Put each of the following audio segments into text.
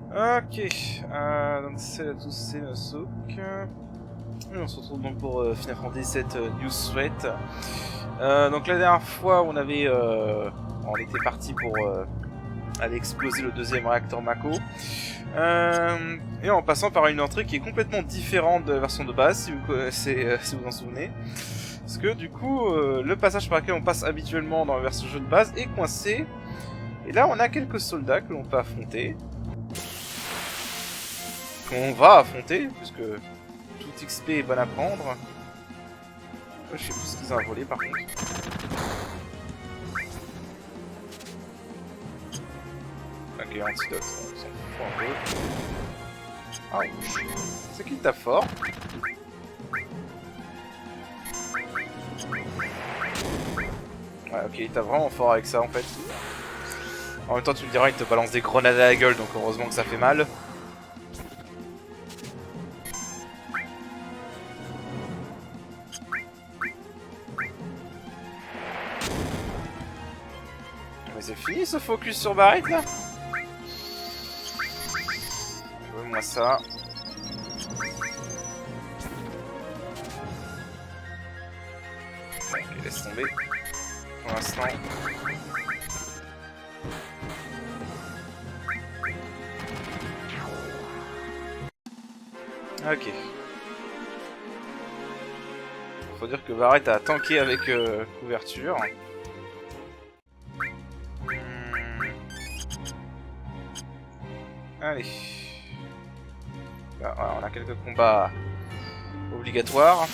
Ok, donc c'est tous ces Nozouk. Et on se retrouve donc pour Final Fantasy VII New Threat. Donc la dernière fois on avait, on était parti pour aller exploser le deuxième réacteur Mako. Et en passant par une entrée qui est complètement différente de la version de base, si vous connaissez, si vous en souvenez. Parce que du coup, le passage par lequel on passe habituellement dans la version jeu de base est coincé. Et là on a quelques soldats que l'on peut affronter. Qu'on va affronter, puisque tout XP est bon à prendre. Je sais plus ce qu'ils ont à voler par contre. Ok, antidote, on s'en fout un peu. Ah oui. C'est qui tape fort. Ouais, ok, il tape vraiment fort avec ça en fait. En même temps, tu me diras, il te balance des grenades à la gueule, donc heureusement que ça fait mal. Mais c'est fini ce focus sur Barrett là. Moi ça. Ok, laisse tomber. Pour l'instant. Ok. Faut dire que Barrett a tanké avec couverture. Allez. Là, voilà, on a quelques combats obligatoires.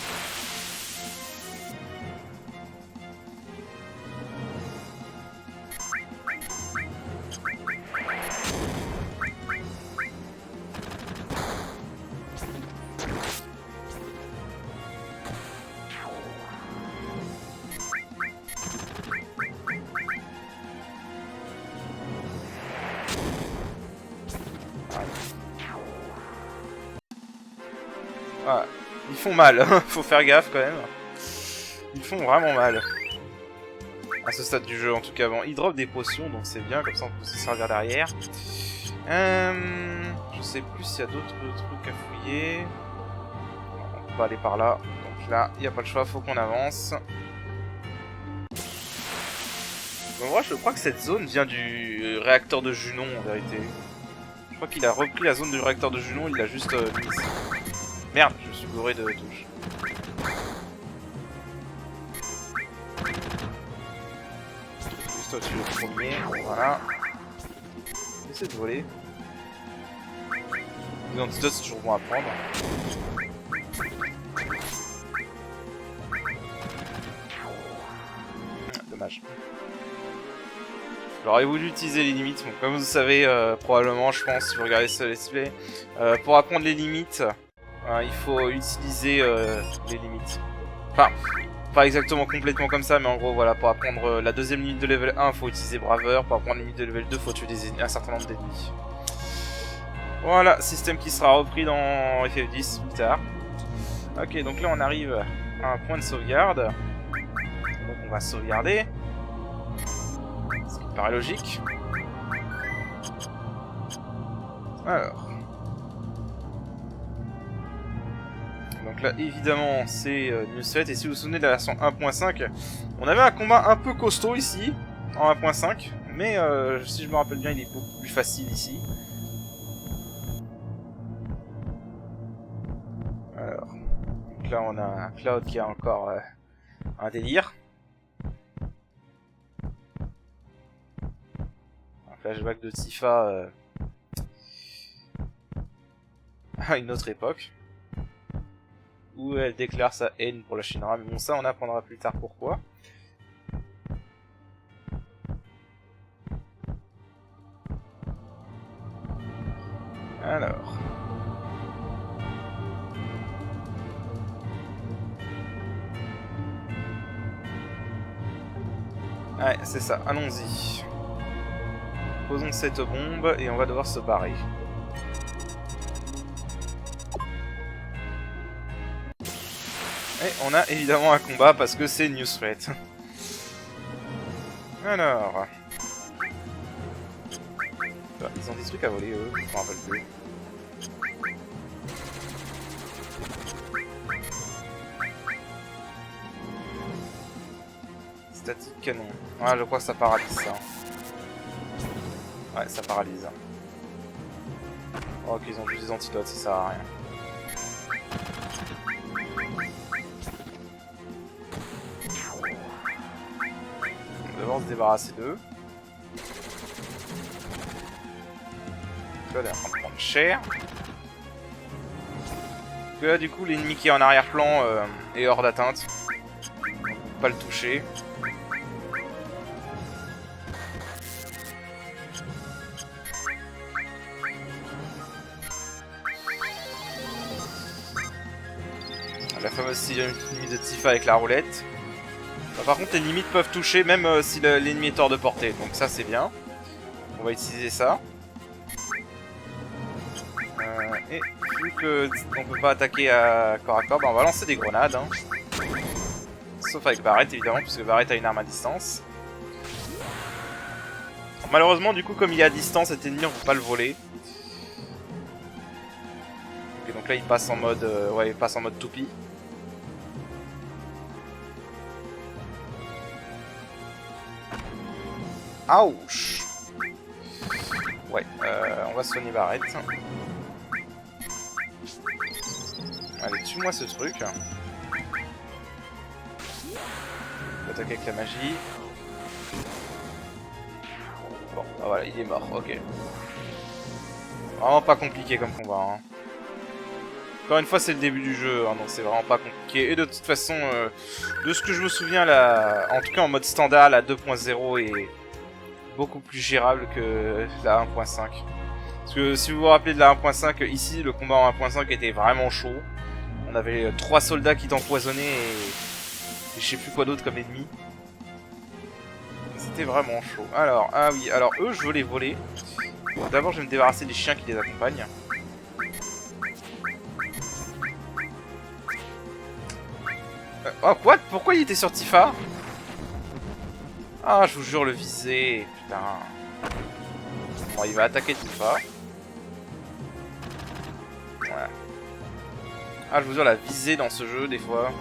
Voilà. Ils font mal, faut faire gaffe quand même. Ils font vraiment mal. À ce stade du jeu en tout cas. Bon, ils dropent des potions donc c'est bien, comme ça on peut se servir derrière. Je sais plus s'il y a d'autres trucs à fouiller. Non, on peut pas aller par là. Donc là, il n'y a pas le choix, faut qu'on avance. En vrai, je crois que cette zone vient du réacteur de Junon en vérité. Je crois qu'il a repris la zone du réacteur de Junon, il l'a juste mis ici. Merde, je suis bourré de touches. Juste au-dessus le premier, voilà. J'essaie de voler. Les antidotes c'est toujours bon à prendre. Dommage. J'aurais voulu utiliser les limites, bon, comme vous savez probablement je pense si vous regardez ce let's play, pour apprendre les limites, il faut utiliser les limites. Enfin, pas exactement complètement comme ça, mais en gros voilà, pour apprendre la deuxième limite de level 1, il faut utiliser Braveur, pour apprendre la limite de level 2, il faut tuer un certain nombre d'ennemis. Voilà, système qui sera repris dans FF10 plus tard. Ok, donc là on arrive à un point de sauvegarde. Donc on va sauvegarder. Ce qui me paraît logique. Alors. Donc là évidemment c'est New Threat. Et si vous vous souvenez de la version 1.5, on avait un combat un peu costaud ici, en 1.5. Mais si je me rappelle bien il est beaucoup plus facile ici. Alors. Donc là on a un Cloud qui a encore un délire. Un flashback de Tifa à une autre époque. Où elle déclare sa haine pour la Shinra. Mais bon, ça on apprendra plus tard pourquoi. Alors. Ouais, c'est ça, allons-y. Posons cette bombe et on va devoir se barrer. Et on a évidemment un combat parce que c'est New Threat. Alors... Ils ont des trucs à voler, eux, je m'en rappelle plus. Statique canon. Ouais, je crois que ça paralyse ça. Ouais, ça paralyse. Oh, ok, ils ont juste des antidotes, ça sert à rien. On va devoir se débarrasser d'eux. Là, on est en train de prendre cher. Parce que là, du coup, l'ennemi qui est en arrière-plan est hors d'atteinte. On peut pas le toucher. La fameuse limite de Tifa avec la roulette. Par contre, les limites peuvent toucher même si l'ennemi est hors de portée. Donc ça, c'est bien. On va utiliser ça. Et vu qu'on peut pas attaquer à corps, bah, on va lancer des grenades. Hein. Sauf avec Barrett, évidemment, puisque Barrett a une arme à distance. Malheureusement, du coup, comme il est à distance, cet ennemi, on peut pas le voler. Ok, donc là, il passe en mode, ouais, il passe en mode toupie. Ouch. Ouais, on va soigner Barrett. Allez, tue-moi ce truc. On va attaquer avec la magie. Bon, bah voilà, il est mort, ok. Vraiment pas compliqué comme combat. Hein. Encore une fois, c'est le début du jeu, hein, donc c'est vraiment pas compliqué. Et de toute façon, de ce que je me souviens, là, en tout cas en mode standard, la 2.0 est beaucoup plus gérable que la 1.5. Parce que si vous vous rappelez de la 1.5, ici, le combat en 1.5 était vraiment chaud. On avait 3 soldats qui t'empoisonnaient et je sais plus quoi d'autre comme ennemi. C'était vraiment chaud. Alors, ah oui, alors eux, je veux les voler. Bon, d'abord, je vais me débarrasser des chiens qui les accompagnent. Oh, quoi? Pourquoi il était sur Tifa? Ah, je vous jure, le viser. Putain. Bon, il va attaquer Tifa. Voilà. Ah, je vous jure, la visée dans ce jeu, des fois.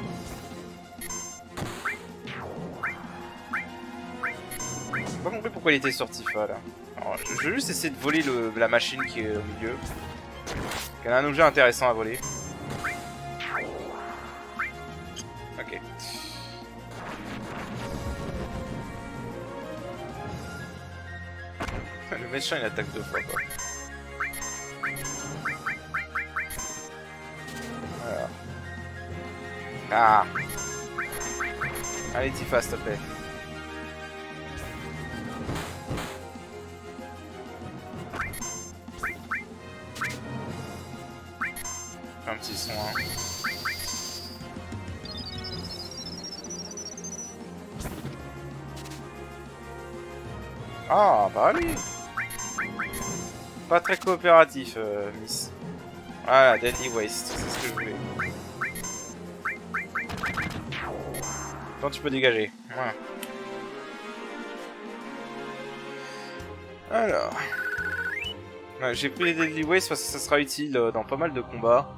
J'ai pas compris pourquoi il était sur Tifa, là. Alors, je vais juste essayer de voler la machine qui est au milieu. Elle a un objet intéressant à voler. Ok. Le méchant il attaque 2 fois quoi. Voilà. Ah. Allez Tifa s'il te plaît. Un petit son hein. Ah bah allez. Pas très coopératif, Miss. Voilà, Deadly Waste, c'est ce que je voulais. Quand tu peux dégager. Voilà. Alors. Ouais, j'ai pris les Deadly Waste parce que ça sera utile dans pas mal de combats.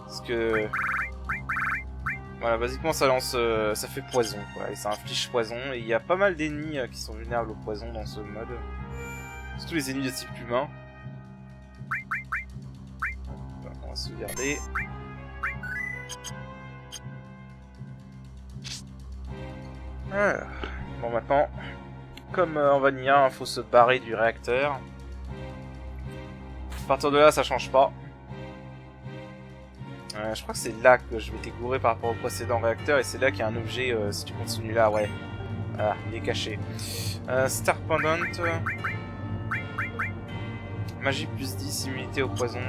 Parce que... Voilà, basiquement ça lance... ça fait poison, quoi. Et ça inflige poison. Et il y a pas mal d'ennemis qui sont vulnérables au poison dans ce mode. Surtout les ennemis de type humain. On va sauvegarder. Alors, bon maintenant, comme en Vanilla, il faut se barrer du réacteur. À partir de là, ça change pas. Je crois que c'est là que je m'étais gouré par rapport au précédent réacteur et c'est là qu'il y a un objet, si tu continues là, ouais. Voilà, il est caché. Star Pendant. Magie plus 10, immunité au poison.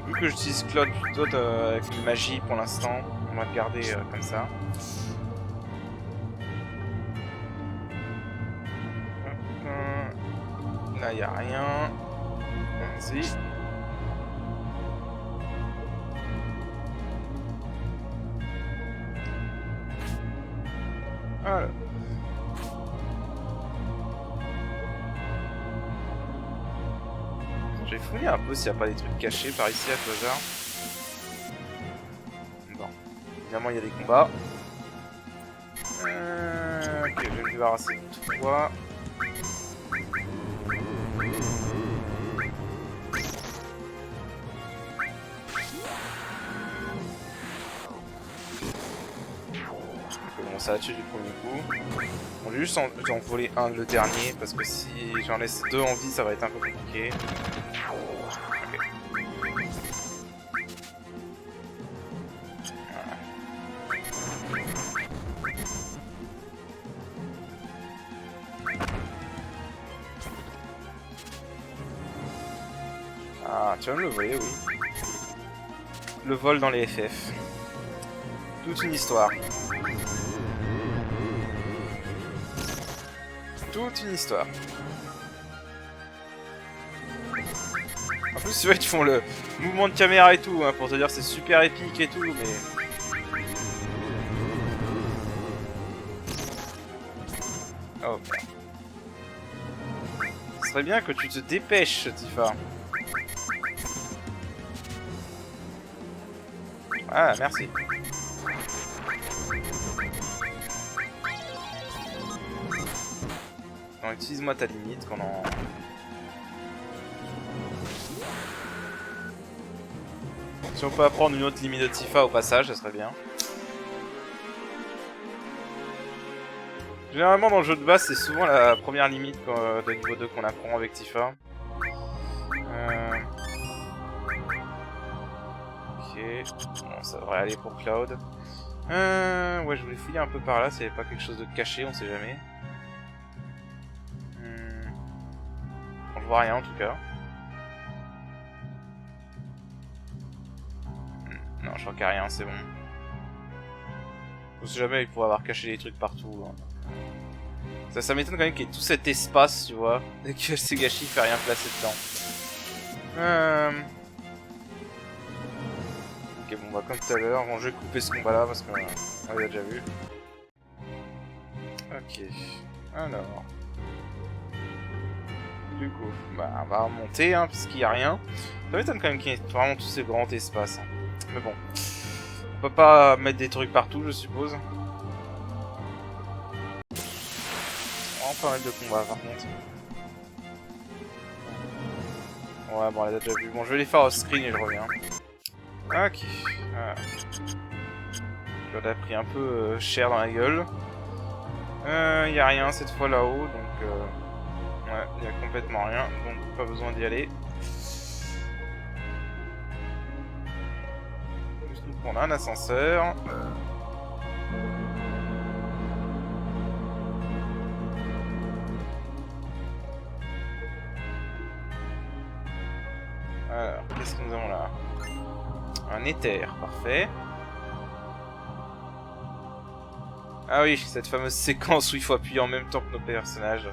Vu que j'utilise Claude plutôt avec une magie pour l'instant, on va le garder comme ça. Là, il n'y a rien. Vas-y. Voilà. Je vais fouiller un peu s'il n'y a pas des trucs cachés par ici à tout hasard. Bon. Évidemment, il y a des combats. Ok, je vais me débarrasser de toi. Bon, ça a tué du premier coup. Bon, je vais juste en voler un le dernier parce que si j'en laisse deux en vie, ça va être un peu compliqué. Ok. Ah, tu vas me le voler, oui. Le vol dans les FF. Toute une histoire. Toute une histoire. En plus, tu vois, ils font le mouvement de caméra et tout, hein, pour te dire c'est super épique et tout, mais... Oh, merde. Ce serait bien que tu te dépêches, Tifa. Ah, merci. Non, utilise-moi ta limite qu'on en... Si on peut apprendre une autre limite de Tifa au passage, ça serait bien. Généralement dans le jeu de base, c'est souvent la première limite de niveau 2 qu'on apprend avec Tifa. Ok, bon, ça devrait aller pour Cloud. Ouais, je voulais fouiller un peu par là, s'il n'y avait pas quelque chose de caché, on sait jamais. Bon, je vois rien en tout cas. Non, je crois qu'il n'y a rien, c'est bon. On sait jamais, il pourrait avoir caché des trucs partout. Hein. Ça m'étonne quand même qu'il y ait tout cet espace, tu vois, et que Segashi fait rien placer dedans. Ok, bon, bah comme tout à l'heure, bon, je vais couper ce combat là parce qu'on l'a déjà vu. Ok, alors. Du coup, bah on va remonter, hein, puisqu'il n'y a rien. Ça m'étonne quand même qu'il y ait vraiment tout ce grand espace. Hein. Mais bon, on peut pas mettre des trucs partout, je suppose. On va pas mettre de combat par contre. Ouais, bon, on l'a déjà vu. Bon, je vais les faire off screen et je reviens. Ok. Voilà. Claude a pris un peu cher dans la gueule. Y a rien cette fois là-haut, donc ouais, y a complètement rien, donc pas besoin d'y aller. Juste nous prendre un ascenseur. Alors, qu'est-ce que nous avons là? Un éther, parfait. Ah oui, cette fameuse séquence où il faut appuyer en même temps que nos personnages.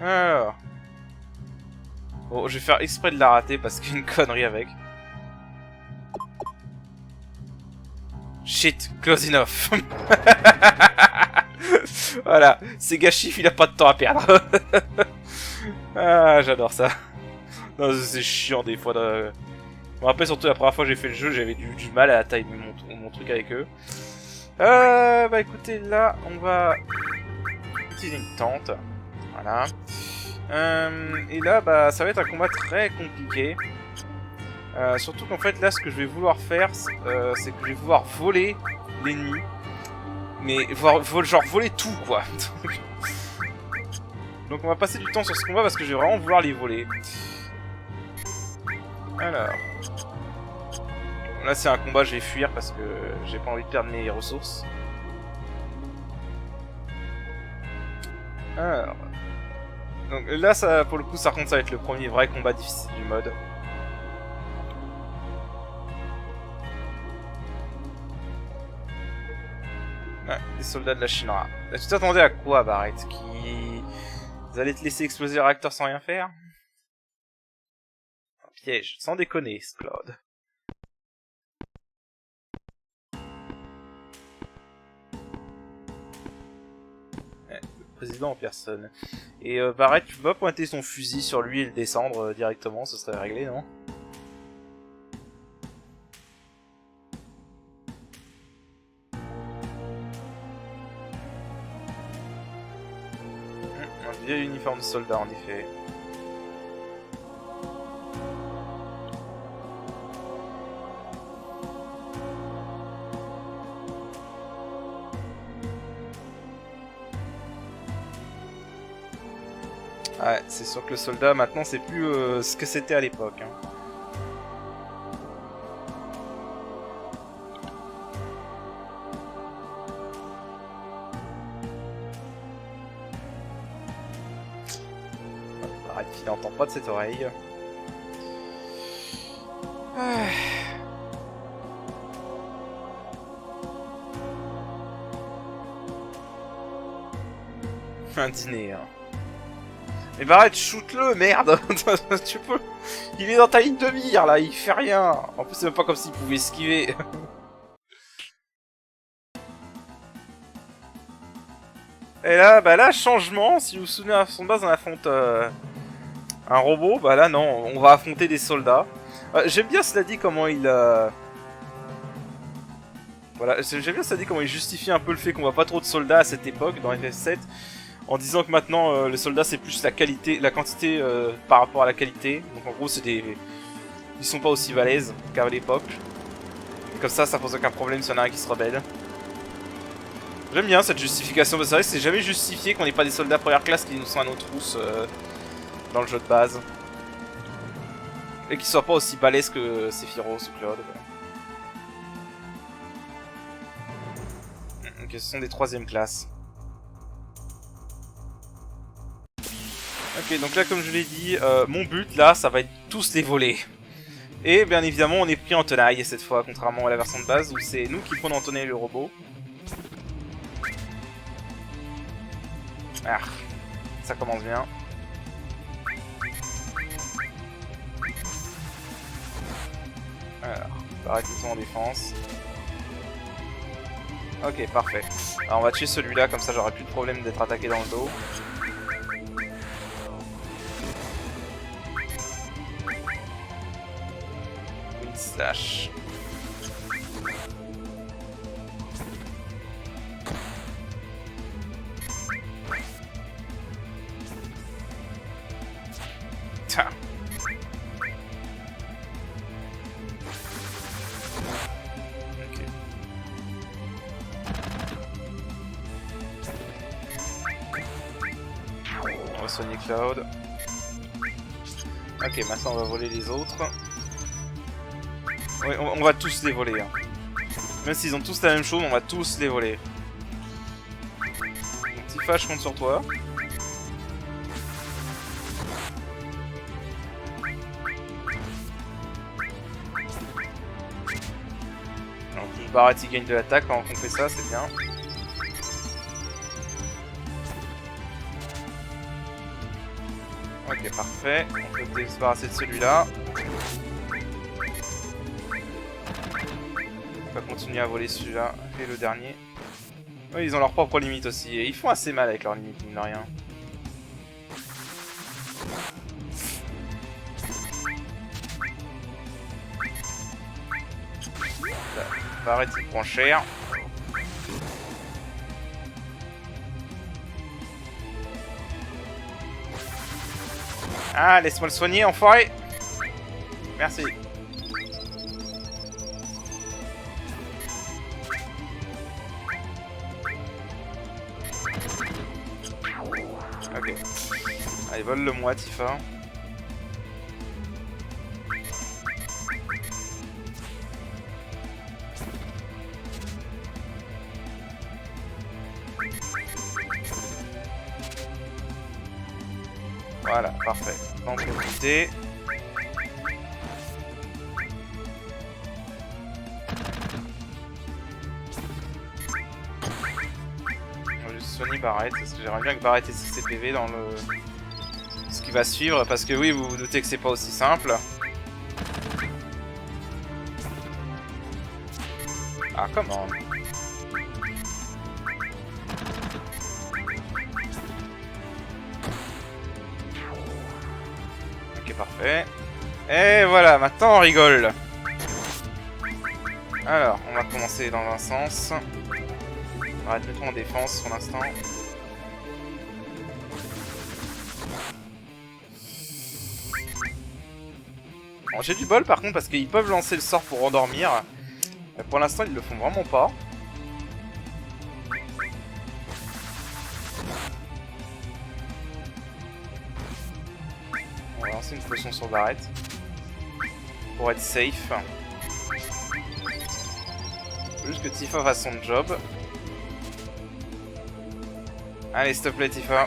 Alors... Bon, je vais faire exprès de la rater parce qu'il y a une connerie avec. Shit, close enough. Voilà, c'est gâchif, il a pas de temps à perdre. Ah, j'adore ça. Non, c'est chiant des fois. Je me rappelle surtout la première fois que j'ai fait le jeu, j'avais du mal à timer mon truc avec eux. Bah écoutez, là, on va utiliser une tente. Voilà. Et là, bah, ça va être un combat très compliqué. Surtout qu'en fait, là, ce que je vais vouloir faire, c'est que je vais vouloir voler l'ennemi. Mais genre voler tout, quoi. Donc on va passer du temps sur ce combat parce que je vais vraiment vouloir les voler. Alors... Là, c'est un combat, je vais fuir parce que j'ai pas envie de perdre mes ressources. Alors... Donc là, ça, pour le coup, ça compte, ça va être le premier vrai combat difficile du mode. Ouais, des soldats de la Shinra. Tu t'attendais à quoi, Barrett? Vous allez te laisser exploser le réacteur sans rien faire? Un piège, sans déconner, Claude. président en personne. Et Barrett, tu peux pas pointer son fusil sur lui et le descendre directement, ce serait réglé, non? Un vieil uniforme de soldat, en effet. Ouais, c'est sûr que le soldat, maintenant, c'est plus ce que c'était à l'époque. Hein. Arrête, il n'entend pas de cette oreille. Un dîner, hein. Mais bah arrête, shoot-le, merde. Tu peux... Il est dans ta ligne de mire, là, il fait rien. En plus, c'est même pas comme s'il pouvait esquiver. Et là, bah là, changement. Si vous vous souvenez, à son base, on affronte un robot. Bah là, non, on va affronter des soldats. J'aime bien, cela dit, comment il... Voilà, j'aime bien, cela dit, comment il justifie un peu le fait qu'on voit pas trop de soldats à cette époque, dans FF7. En disant que maintenant, les soldats, c'est plus la qualité, la quantité par rapport à la qualité. Donc en gros, c'est des... Ils sont pas aussi balèzes qu'à l'époque. Comme ça pose aucun problème s'il y en a un qui se rebelle. J'aime bien cette justification, c'est vrai que c'est jamais justifié qu'on n'ait pas des soldats première classe qui nous sont à nos trousses dans le jeu de base. Et qui soient pas aussi balèzes que Sephiroth ou Claude. Ok, ce sont des 3ème classes. Ok, donc là, comme je l'ai dit, mon but, là, ça va être tous les voler. Et bien évidemment, on est pris en tenaille cette fois, contrairement à la version de base, où c'est nous qui prenons en tenaille le robot. Ah, ça commence bien. Alors, Barrett tout en défense. Ok, parfait. Alors on va tuer celui-là, comme ça j'aurai plus de problème d'être attaqué dans le dos. Slash. Tiens. Ok. On va soigner Cloud. Ok, maintenant on va voler les autres. Oui, on va tous les voler. Hein. Même s'ils ont tous la même chose, on va tous les voler. Donc, Tifa, je compte sur toi. En plus, Barrett il gagne de l'attaque quand on fait ça, c'est bien. Ok, parfait. On peut se débarrasser de celui-là. On va continuer à voler celui-là et le dernier. Oui, ils ont leurs propres limites aussi. Et ils font assez mal avec leurs limites, mine de rien. Barrett il prend cher. Ah, laisse-moi le soigner, enfoiré. Merci. Ok. Allez, vole-le-moi, Tifa. Voilà, parfait. On peut quitter. On va juste soigner Barrett, parce que j'aimerais bien que Barrett ait ses PV dans le... ce qui va suivre, parce que oui, vous vous doutez que c'est pas aussi simple. Ah, comment? Ok, parfait. Et voilà, maintenant on rigole. Alors, on va commencer dans un sens. On va être en défense pour l'instant. Bon, j'ai du bol par contre parce qu'ils peuvent lancer le sort pour endormir. Mais pour l'instant, ils le font vraiment pas. On va lancer une potion sur Barrett. Pour être safe. Faut juste que Tifa fasse son job. Allez, s'il te plaît, Tifa.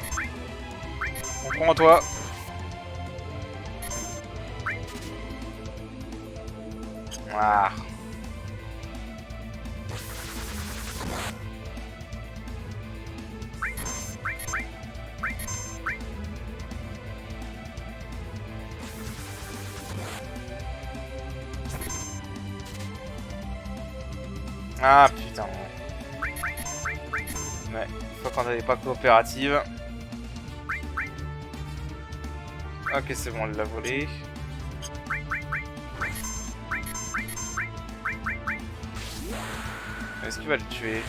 On prend en toi. Ah. Ah putain. Ouais, une fois qu'on n'est pas coopérative. Ok, c'est bon, elle l'a volé. Est-ce qu'il va le tuer?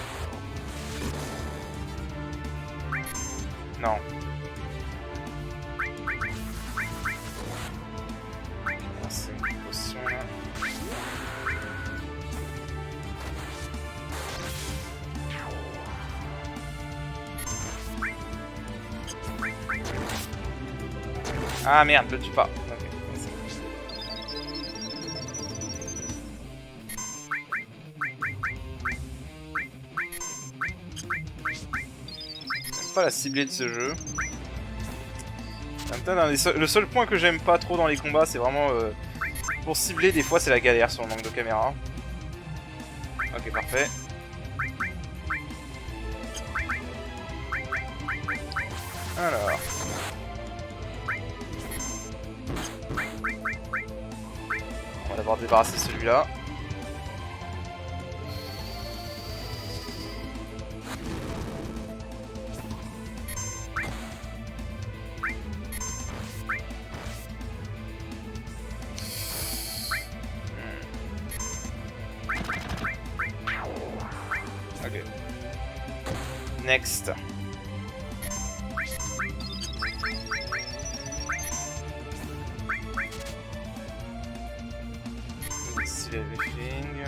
Non. C'est une potion là. Ah merde, le tue pas. Ok, j'aime pas la ciblée de ce jeu. Le seul point que j'aime pas trop dans les combats, c'est vraiment pour cibler, des fois c'est la galère sur le manque de caméra. Ok, parfait. Alors. On va d'abord débarrasser celui-là. Ok. Next.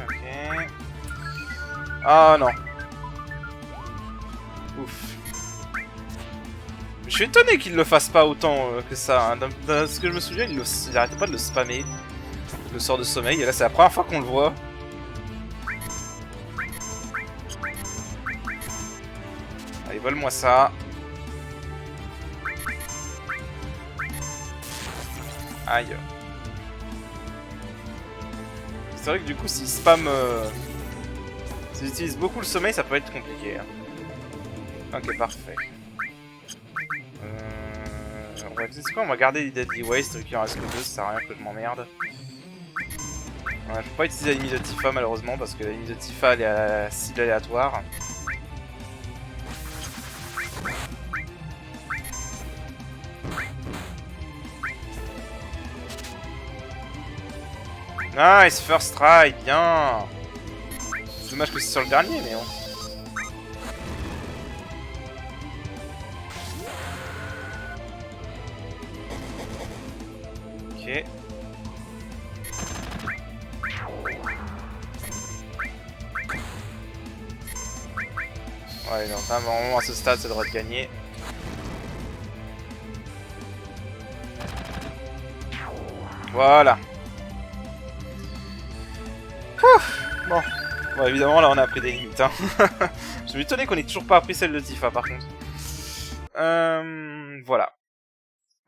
Ok. Ah non. Ouf. Je suis étonné qu'il le fasse pas autant que ça. Hein. Dans ce que je me souviens, il arrêtait pas de le spammer. Le sort de sommeil. Et là, c'est la première fois qu'on le voit. Allez, vole-moi ça. Aïe. C'est vrai que du coup, s'il spam... s'il utilise beaucoup le sommeil, ça peut être compliqué. Hein. Ok, parfait. On va garder les Deadly Waste, vu qu'il en reste que 2, ça sert à rien que je m'emmerde. Ouais, je peux pas utiliser la limite de Tifa malheureusement, parce que la limite de Tifa elle est à la cible aléatoire. Nice, first try, bien. Dommage que c'est sur le dernier, mais bon. Ok. Ouais, donc vraiment à ce stade, ça devrait être gagné. Voilà. Bon. Bon, évidemment, là, on a pris des limites. Hein. Je suis étonné qu'on ait toujours pas appris celle de Tifa, par contre. Voilà.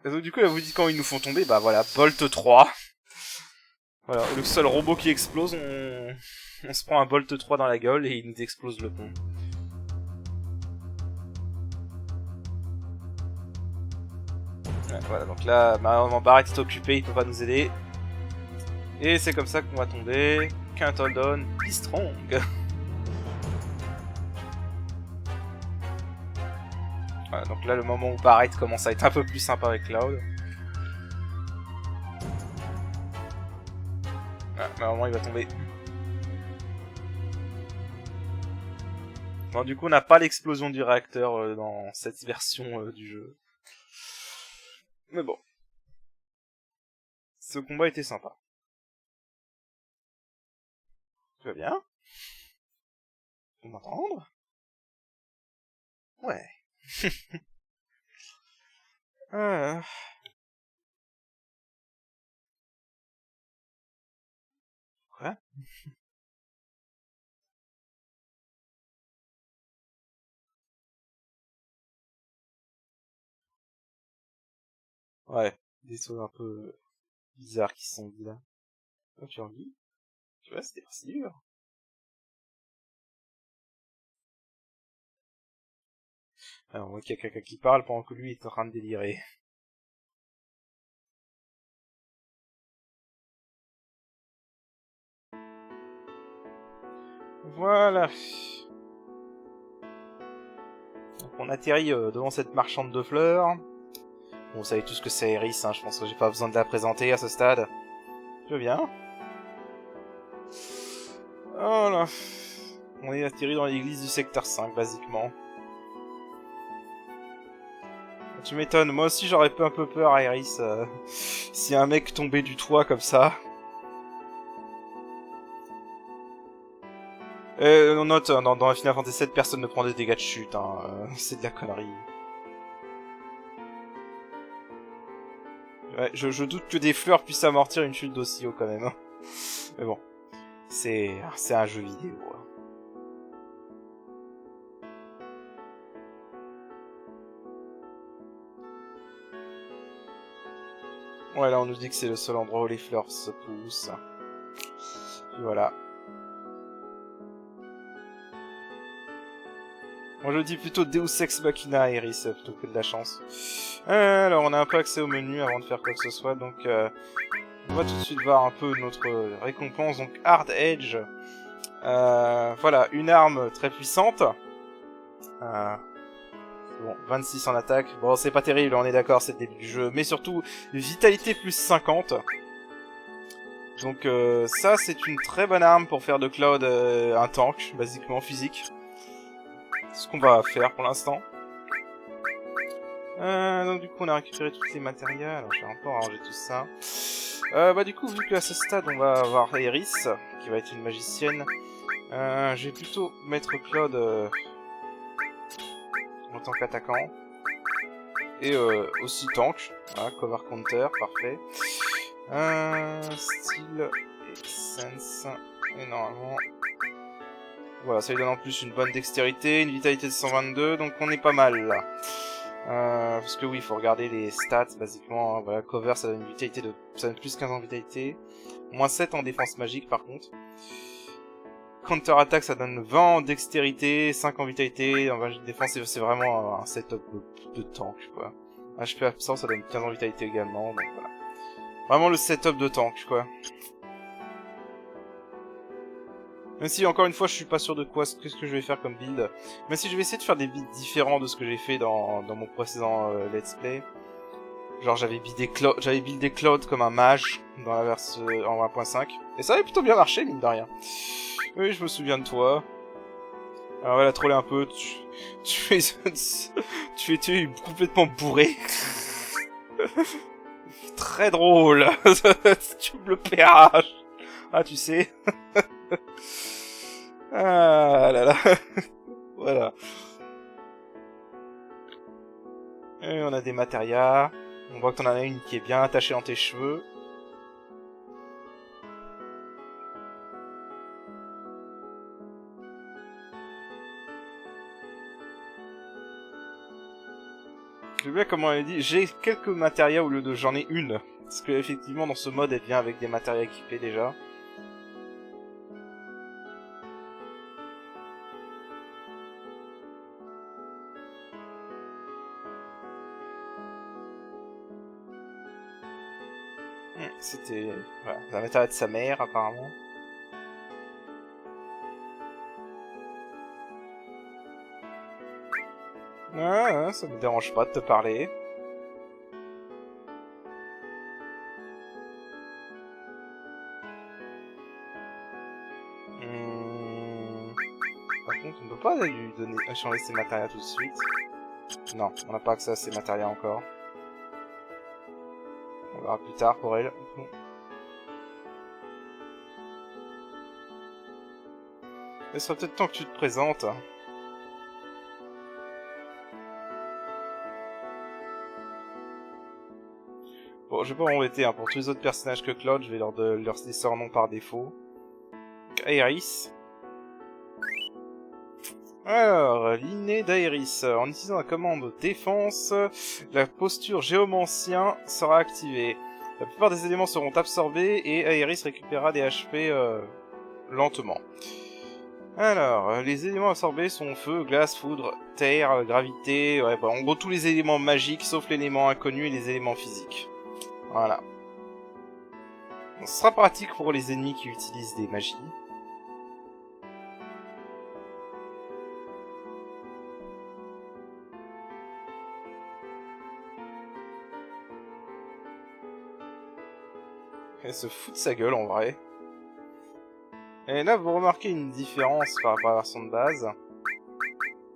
Et donc, du coup, là, vous dites quand ils nous font tomber, bah voilà, Bolt 3. Voilà, le seul robot qui explose, on se prend un Bolt 3 dans la gueule et il nous explose le pont. Ouais, voilà, donc là, ma Barrett est occupé, il peut pas nous aider. Et c'est comme ça qu'on va tomber. Can't hold on, be strong. Voilà, donc là, le moment où Barrett commence à être un peu plus sympa avec Cloud. Ah, normalement il va tomber. Bon, du coup on n'a pas l'explosion du réacteur dans cette version du jeu. Mais bon. Ce combat était sympa. Tu vas bien? Tu m'entendre? Ouais. Ah. Quoi? Ouais. Des choses un peu bizarres qui se sont dit là. Toi tu en dis? Tu vois, c'était pas si dur. Alors, on voit qu'il y a quelqu'un qui parle pendant que lui est en train de délirer. Voilà. Donc on atterrit devant cette marchande de fleurs. Bon, vous savez tout ce que c'est Iris, hein, je pense que j'ai pas besoin de la présenter à ce stade. Tu veux bien? Voilà. On est atterri dans l'église du secteur 5, basiquement. Tu m'étonnes, moi aussi j'aurais un peu peur, Iris, si un mec tombait du toit comme ça. On note, dans la Final Fantasy VII, personne ne prend des dégâts de chute, hein, c'est de la connerie. Ouais, je doute que des fleurs puissent amortir une chute d'aussi haut quand même. Hein. Mais bon, c'est un jeu vidéo. Hein. Ouais, là on nous dit que c'est le seul endroit où les fleurs se poussent. Et voilà. Moi je dis plutôt Deus Ex Machina, Iris, plutôt que de la chance. Alors on a un peu accès au menu avant de faire quoi que ce soit, donc on va tout de suite voir un peu notre récompense. Donc Hard Edge, voilà, une arme très puissante. Bon, 26 en attaque, bon c'est pas terrible, on est d'accord, c'est le début du jeu, mais surtout vitalité plus 50. Donc ça c'est une très bonne arme pour faire de Cloud un tank, basiquement physique. C'est ce qu'on va faire pour l'instant. Donc du coup on a récupéré tous les matériels, alors je vais un peu ranger tout ça. Bah du coup vu qu'à ce stade on va avoir Iris, qui va être une magicienne, je vais plutôt mettre Claude en tant qu'attaquant. Et aussi tank, voilà, cover counter, parfait. Style et sense, et normalement... Voilà, ça lui donne en plus une bonne dextérité, une vitalité de 122, donc on est pas mal là. Parce que oui, il faut regarder les stats, basiquement, hein, voilà, cover ça donne une vitalité de... ça donne plus 15 en vitalité, moins 7 en défense magique par contre. Counter attack ça donne 20 en dextérité, 5 en vitalité, en défense c'est vraiment un setup de tank quoi. HP absent ça donne 15 en vitalité également, donc voilà. Vraiment le setup de tank quoi. Même si encore une fois je suis pas sûr de qu'est-ce que je vais faire comme build. Même si je vais essayer de faire des builds différents de ce que j'ai fait dans mon précédent let's play. Genre j'avais buildé Cloud comme un mage dans la version en 1.5. Et ça avait plutôt bien marché mine de rien. Oui je me souviens de toi. Alors elle a trollé un peu, tu es complètement bourré. Très drôle. Double PH. Ah tu sais. Ah là là. Voilà. Et on a des matérias. On voit que t'en as une qui est bien attachée dans tes cheveux. Je sais bien comment elle dit. J'ai quelques matérias au lieu de j'en ai une. Parce que effectivement dans ce mode elle vient avec des matérias équipés déjà. C'était voilà, la matériel de sa mère apparemment. Ah, ça me dérange pas de te parler. compte, on ne peut pas lui donner, changer ses matérias tout de suite. Non, on n'a pas accès à ses matérias encore. On verra plus tard pour elle. Il serait peut-être temps que tu te présentes. Bon, je vais pas m'embêter, hein. Pour tous les autres personnages que Claude, je vais leur laisser leur nom par défaut. Donc, Aeris. Alors, l'inné d'Aeris. En utilisant la commande défense, la posture géomancien sera activée. La plupart des éléments seront absorbés et Aeris récupérera des HP lentement. Alors, les éléments absorbés sont feu, glace, foudre, terre, gravité, ouais, bah, en gros tous les éléments magiques sauf l'élément inconnu et les éléments physiques. Voilà. Donc, ce sera pratique pour les ennemis qui utilisent des magies. Elle se fout de sa gueule en vrai. Et là, vous remarquez une différence par rapport à la version de base.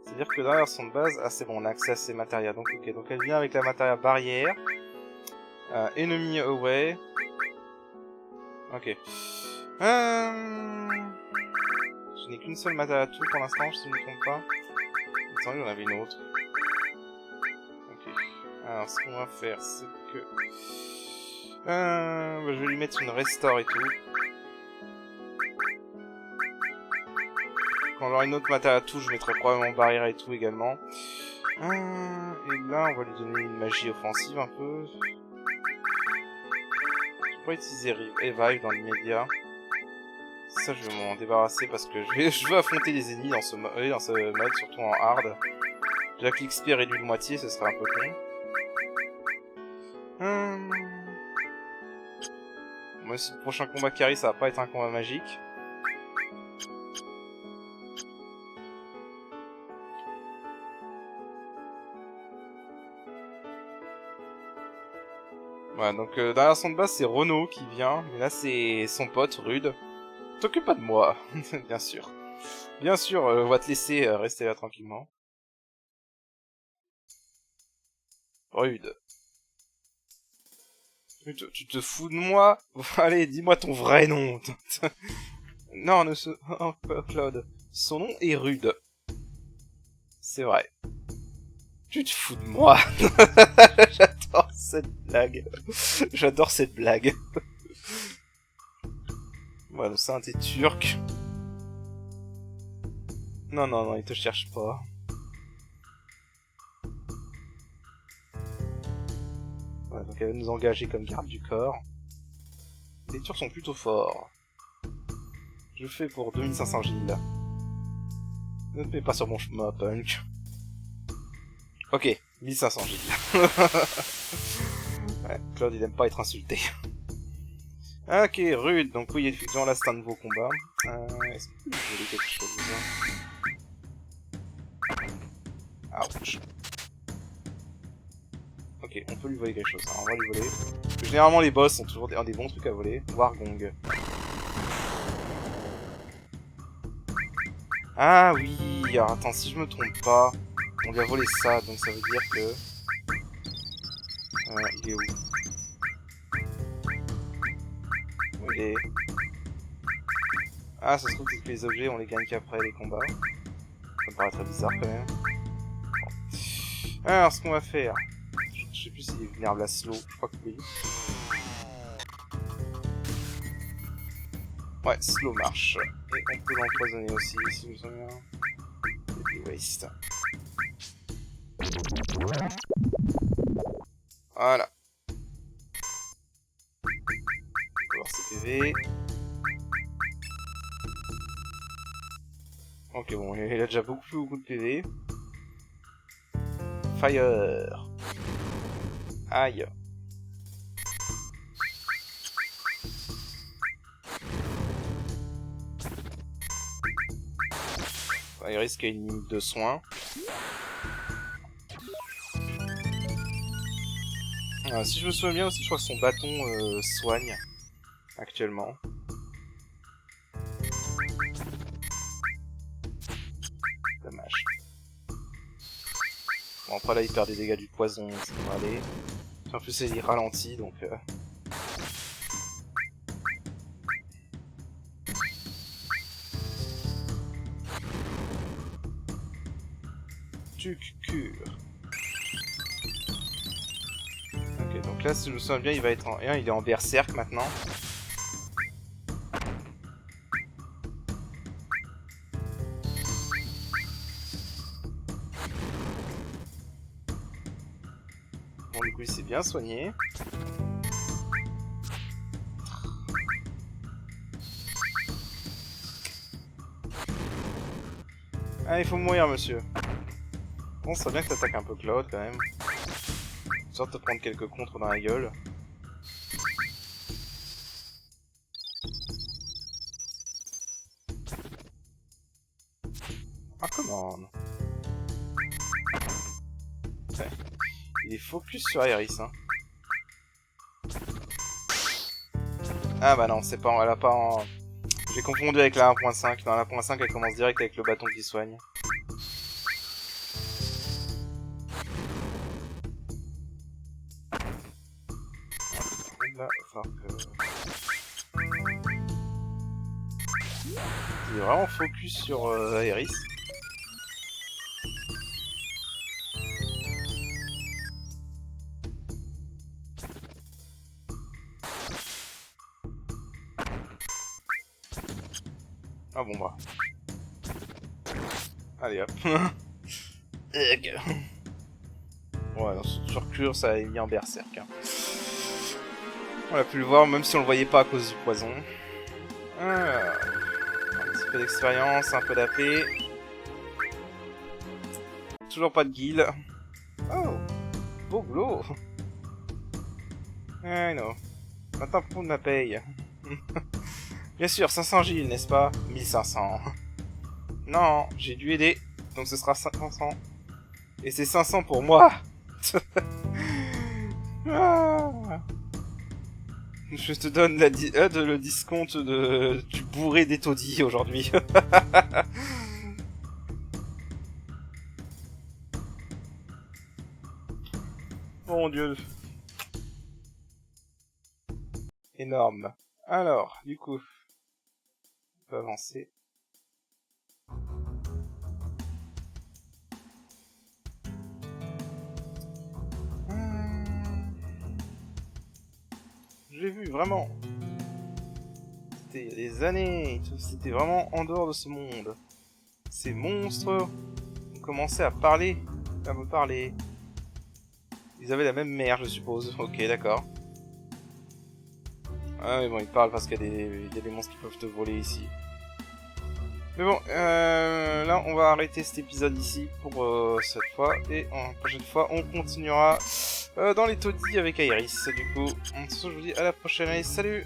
C'est-à-dire que dans la version de base, ah c'est bon, on a accès à ces matérias. Donc ok, donc elle vient avec la matéria barrière. Enemy away. Ok. Je n'ai qu'une seule matéria tout pour l'instant, si je ne me trompe pas. Attendez, on avait une autre. Ok. Alors, ce qu'on va faire, c'est que... je vais lui mettre une restore et tout. Quand on aura une autre matéria tout, je mettrai probablement barrière et tout également. Et là, on va lui donner une magie offensive un peu. Je vais pas utiliser Revive dans l'immédiat. Ça, je vais m'en débarrasser parce que je veux affronter les ennemis dans ce mode, surtout en hard. Déjà que l'XP réduit de moitié, ce serait un peu con. Moi, si le prochain combat qui arrive, ça va pas être un combat magique. Voilà, donc dans la version de base, c'est Renaud qui vient, mais là, c'est son pote, Rude. T'occupe pas de moi, bien sûr. Bien sûr, on va te laisser rester là tranquillement. Rude. Tu te fous de moi? Allez, dis-moi ton vrai nom. Non, oh, Claude. Son nom est Rude. C'est vrai. Tu te fous de moi. J'adore cette blague. J'adore cette blague. Voilà, c'est un t'es turc. Non, non, non, il te cherche pas. Voilà, donc elle va nous engager comme garde du corps. Les Turcs sont plutôt forts. Je fais pour 2500 Gilles. Ne te mets pas sur mon chemin, punk. Ok, 1500 Gilles. Ouais, Claude il aime pas être insulté. Ok, Rude, donc oui, effectivement là c'est un nouveau combat. Est-ce que je voulais quelque chose? Ouch. Ok, on peut lui voler quelque chose, hein. On va lui voler. Parce que généralement les boss ont toujours des bons trucs à voler. Wargong. Ah oui, alors attends, si je me trompe pas, on lui a volé ça, donc ça veut dire que... il est où? Où il est? Ah, ça se trouve que les objets, on les gagne qu'après les combats. Ça me paraît très bizarre quand même. Bon. Alors, ce qu'on va faire... Je sais plus s'il est vulnérable à slow, je crois que oui. Ouais, slow marche. Et on peut l'empoisonner aussi, si je me souviens bien. Et puis waste. Voilà. On va voir ses PV. Ok, bon, il a déjà beaucoup de PV. Fire. Aïe. Il risque une limite de soins. Si je me souviens bien aussi, je crois que son bâton soigne actuellement. Bon, après là, il perd des dégâts du poison, ça va aller. En plus, il ralentit, donc... Tu cure. Ok, donc là, si je me souviens bien, il va être en... il est en berserk maintenant. Bon, du coup, il s'est bien soigné. Ah, il faut mourir, monsieur. Bon, ça serait bien que t'attaques un peu Claude, quand même. Histoire de te prendre quelques contres dans la gueule. Ah, comment? Ouais. Il est focus sur Aeris, hein. Ah bah non, c'est pas... Elle a pas en... J'ai confondu avec la 1.5. Dans la 1.5, elle commence direct avec le bâton qui soigne. Là, enfin que... Il est vraiment focus sur Aeris. Ah bon bah. Allez hop. Ouais, non, sur Cure, ça a mis en berserk. Hein. On a pu le voir, même si on le voyait pas à cause du poison. Ah, un petit peu d'expérience, un peu d'AP. Toujours pas de guild. Oh, beau boulot. I know. Maintenant pour ma paye. Bien sûr, 500 Gilles, n'est-ce pas? 1500. Non, j'ai dû aider, donc ce sera 500. Et c'est 500 pour moi. Ah. Je te donne le discompte du bourré des taudis aujourd'hui. Mon dieu. Énorme. Alors, du coup, on peut avancer. J'ai vu, vraiment. C'était il y a des années. C'était vraiment en dehors de ce monde. Ces monstres ont commencé à parler. À me parler. Ils avaient la même mère, je suppose. Ok, d'accord. Ah mais bon, ils parlent parce qu'il y a des monstres qui peuvent te voler ici. Mais bon, là on va arrêter cet épisode ici pour cette fois. Et en prochaine fois, on continuera dans les taudis avec Aeris. Du coup, je vous dis à la prochaine. Allez, salut!